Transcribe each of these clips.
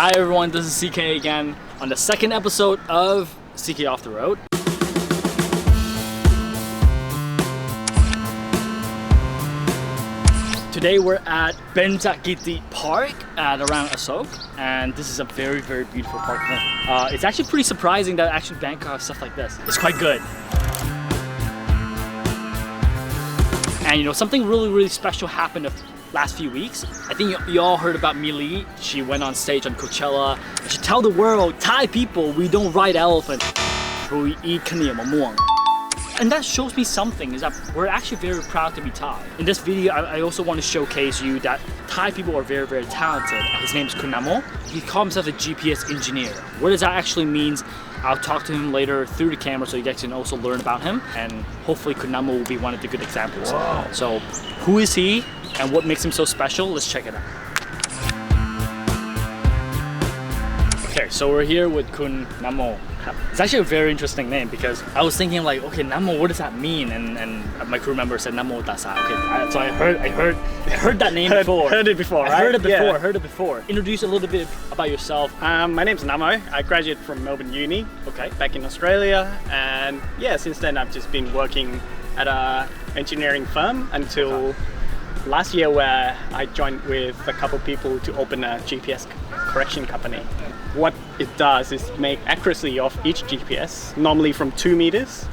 Hi everyone, this is CK again on the second episode of CK Off the Road. Today we're at Benjakiti Park at around Asok, and this is a very beautiful park. It's actually pretty surprising that actually Bangkok has stuff like this. It's quite good. And you know, something really special happened the last few weeks. I think you all heard about Millie. She went on stage on Coachella. She told the world, Thai people, we don't ride elephants, but we eat khania mamuang. And that shows me something, is that we're actually very proud to be Thai. In this video, I also want to showcase you that Thai people are very talented. His name is Kunamo. He calls himself a GPS engineer. What does that actually mean? I'll talk to him later through the camera so you guys can also learn about him. And hopefully Kunamo will be one of the good examples. Wow. So who is he and what makes him so special? Let's check it out. Okay, so we're here with Kun Namo. It's actually a very interesting name because I was thinking like, okay, Namo, what does that mean? And my crew member said Namo Tasa. Okay, so I heard that name before. Heard it before, right? Heard it before. Introduce a little bit about yourself. My name's Namo. I graduated from Melbourne Uni. Okay. Back in Australia, and yeah, since then I've just been working at a engineering firm until last year, where I joined with a couple people to open a GPS correction company. What it does is make accuracy of each GPS, normally from 2 meters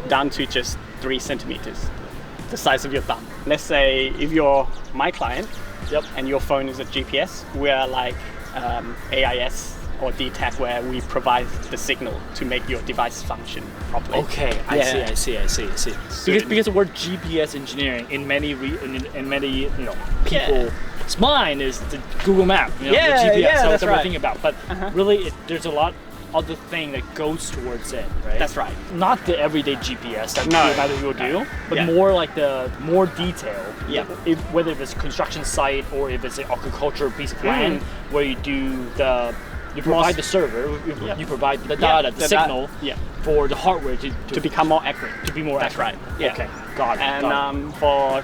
down to just 3 centimeters, the size of your thumb. Let's say if you're my client, and your phone is a GPS, we're like AIS or DTAC, where we provide the signal to make your device function properly. Okay, I see. Because the word GPS engineering in many people's mind is the Google Map, the GPS. That's what we're thinking about. But really, there's a lot of the thing that goes towards it, right? That's right. Not the everyday GPS that other people do, but more like the more detail. Yeah. Whether it's a construction site or if it's an agricultural piece of land where you do you provide the server, you provide the data, the signal for the hardware to become more accurate. To be more accurate. That's right. Yeah. Okay, got it. And for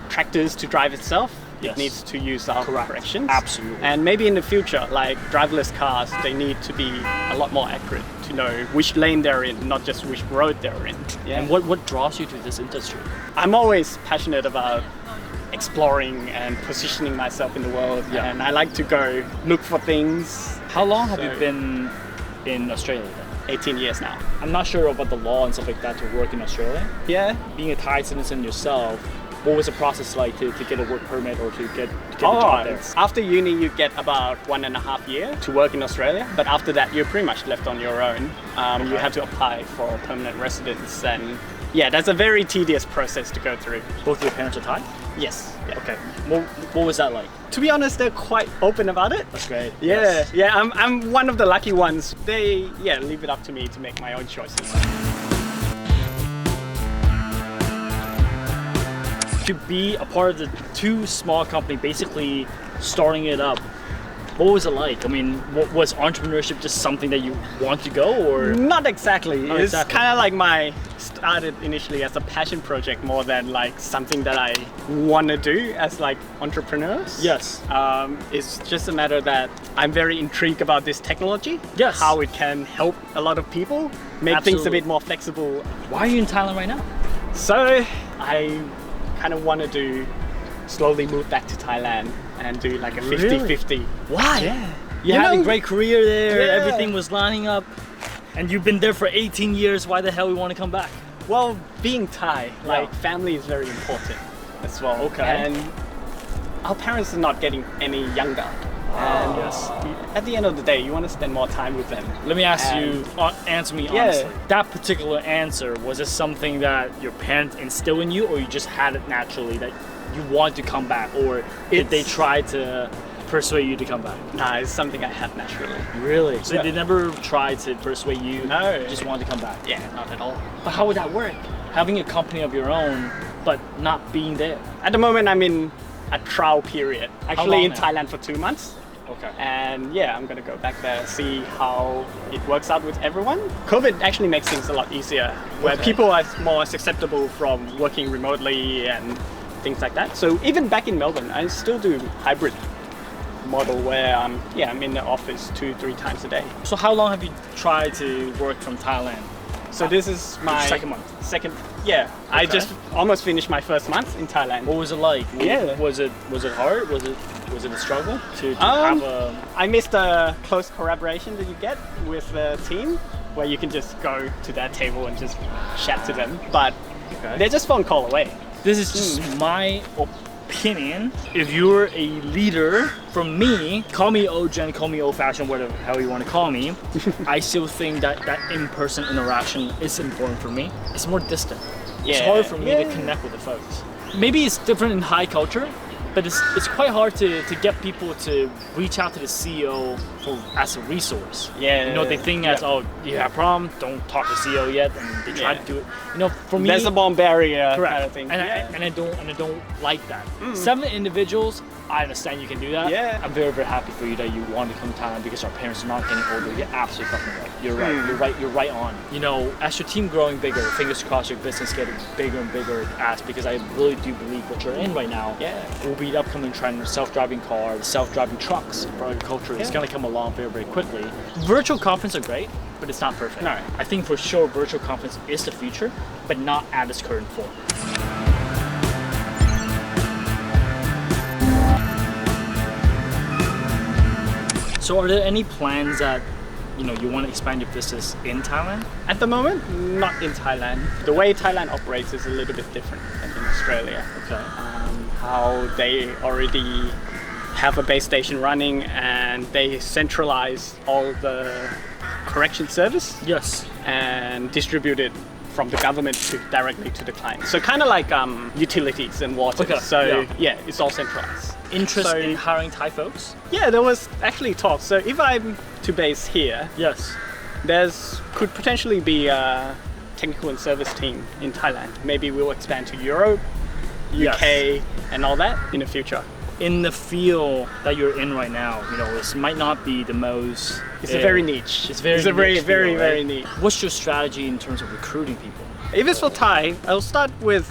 tractors to drive itself, it needs to use our corrections. Absolutely. And maybe in the future, like driverless cars, they need to be a lot more accurate to know which lane they're in, not just which road they're in. Yeah. And what draws you to this industry? I'm always passionate about exploring and positioning myself in the world, and I like to go look for things. How long have you been in Australia then? 18 years now. I'm not sure about the law and stuff like that to work in Australia. Yeah. Being a Thai citizen yourself, what was the process like to get a work permit or to get a job there? After uni, you get about 1.5 years to work in Australia, but after that, you're pretty much left on your own. You have to apply for permanent residence, and that's a very tedious process to go through. Both your parents are Thai? Yes. Yeah. Okay. What was that like? To be honest, they're quite open about it. That's great. Yeah. I'm one of the lucky ones. They leave it up to me to make my own choices. To be a part of the 2 small company, basically starting it up, what was it like? I mean, was entrepreneurship just something that you want to go, or? Not exactly. It's kind of like started initially as a passion project more than like something that I want to do as like entrepreneurs. Yes. It's just a matter that I'm very intrigued about this technology. Yes. How it can help a lot of people, make things a bit more flexible. Why are you in Thailand right now? So I kind of want to slowly move back to Thailand and do like a 50-50. Why? Yeah. You had a great career there, everything was lining up, and you've been there for 18 years, why the hell you want to come back? Well, being Thai, family is very important as well. Okay. And our parents are not getting any younger. And at the end of the day, you want to spend more time with them. Let me ask you, answer me honestly. That particular answer, was it something that your parents instilled in you, or you just had it naturally that you want to come back, or did they try to persuade you to come back? Nah, it's something I had naturally. Really? So they never tried to persuade you? No. You just wanted to come back? Yeah, not at all. But how would that work? Having a company of your own, but not being there? At the moment, I'm in a trial period. Actually in now? Thailand for 2 months. Okay. And I'm gonna go back there, see how it works out with everyone. COVID actually makes things a lot easier, where people are more susceptible from working remotely and things like that. So even back in Melbourne, I still do hybrid model where I'm in the office 2-3 times a day. So how long have you tried to work from Thailand? So this is my second month. Yeah, I Okay. just almost finished my first month in Thailand. What was it like? Yeah. Was it hard? Was it a struggle to have a? I missed the close collaboration that you get with the team, where you can just go to that table and just chat to them. But Okay. they're just phone call away. This is just my opinion. If you're a leader, from me, call me old-gen, call me old-fashioned, whatever how you want to call me. I still think that in-person interaction is important for me. It's more distant. It's Yeah. hard for me to Yeah. connect with the folks. Maybe it's different in high culture, but it's quite hard to get people to reach out to the CEO as a resource. Yeah. You know, they think as, oh, you have a problem, don't talk to CEO yet, and they try Yeah. to do it. You know, for me, There's a bomb barrier correct. kind of thing. And I don't like that. 7 individuals, I understand you can do that. Yeah. I'm very, very happy for you that you want to come to Thailand because our parents are not getting older. You're absolutely fucking right. You're right. You're right on. You know, as your team growing bigger, fingers crossed your business getting bigger and bigger because I really do believe what you're in right now will be the upcoming trend of self-driving cars, self-driving trucks for agriculture. It's going to come along very, very quickly. Virtual conferences are great, but it's not perfect. No. I think for sure virtual conference is the future, but not at its current form. So are there any plans that you want to expand your business in Thailand? At the moment, not in Thailand. The way Thailand operates is a little bit different than in Australia. Okay. How they already have a base station running and they centralize all the correction service Yes. and distribute it from the government directly to the client. So kind of like utilities and water. Okay, So yeah. it's all centralized. Interest So- in hiring Thai folks? Yeah, there was actually talk. So if I'm to base here, Yes. there's could potentially be a technical and service team in Thailand. Maybe we'll expand to Europe, UK, and all that in the future. In the field that you're in right now, it might not be the most. It's a very niche. It's very a very, niche very, field, very right? niche. What's your strategy in terms of recruiting people? If it's for Thai, I'll start with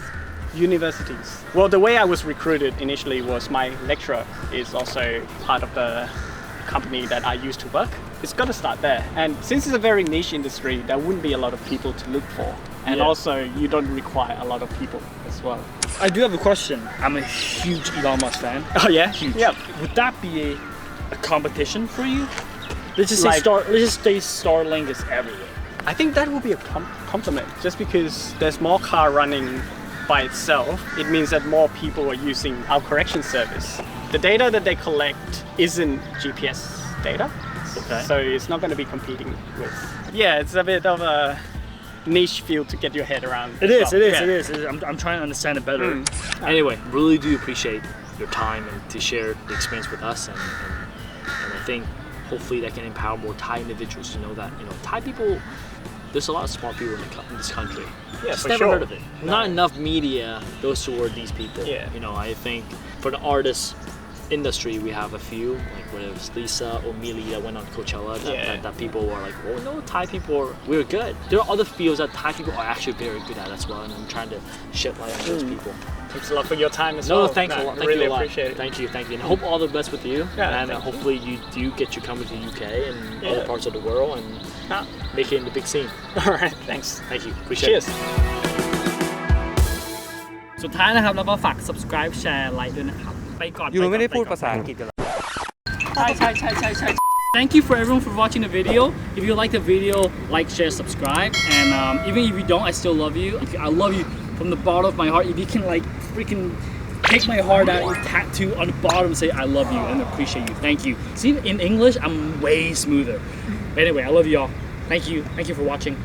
universities. Well, the way I was recruited initially was my lecturer is also part of the company that I used to work. It's got to start there. And since it's a very niche industry, there wouldn't be a lot of people to look for. And Yeah. also, you don't require a lot of people as well. I do have a question. I'm a huge Elon Musk fan. Oh yeah? Huge. Yeah. Would that be a competition for you? Let's just say Like- Starlink is everywhere. I think that will be a compliment. Just because there's more car running by itself, it means that more people are using our correction service. The data that they collect isn't GPS data. Okay. So it's not going to be competing with. Yeah, it's a bit of a niche field to get your head around. It as is. well. Yeah. I'm trying to understand it better. Anyway, really do appreciate your time and to share the experience with us, and I think hopefully that can empower more Thai individuals to know that Thai people. There's a lot of smart people in this country. Yeah, Just for never sure. heard of it. Not enough media goes toward these people. Yeah. I think for the artist industry, we have a few, like whether it was Lisa or Millie that went on Coachella, that people were like, oh no, Thai people, we're good. There are other fields that Thai people are actually very good at as well, and I'm trying to shed light on those people. Thanks a lot for your time as No, well. thanks a lot. Thank really you a lot. appreciate it. Thank you. And I hope all the best with you. Yeah, and thank you. hopefully you do get to come to the UK and other Yeah. parts of the world and make it in the big scene. All right, thanks. Thank you. Appreciate Cheers. it. สุดท้ายนะครับแล้วก็ฝาก subscribe แชร์ไลค์ด้วยนะครับไปก่อน ยูไม่ได้พูดภาษาอังกฤษกันเหรอ ใช่ Thank you for everyone for watching the video. If you like the video, like, share, subscribe, and even if you don't, I still love you. I love you from the bottom of my heart. If you can freaking take my heart out and tattoo on the bottom and say I love you and appreciate you. Thank you. See, in English, I'm way smoother. Anyway, I love you all. Thank you for watching.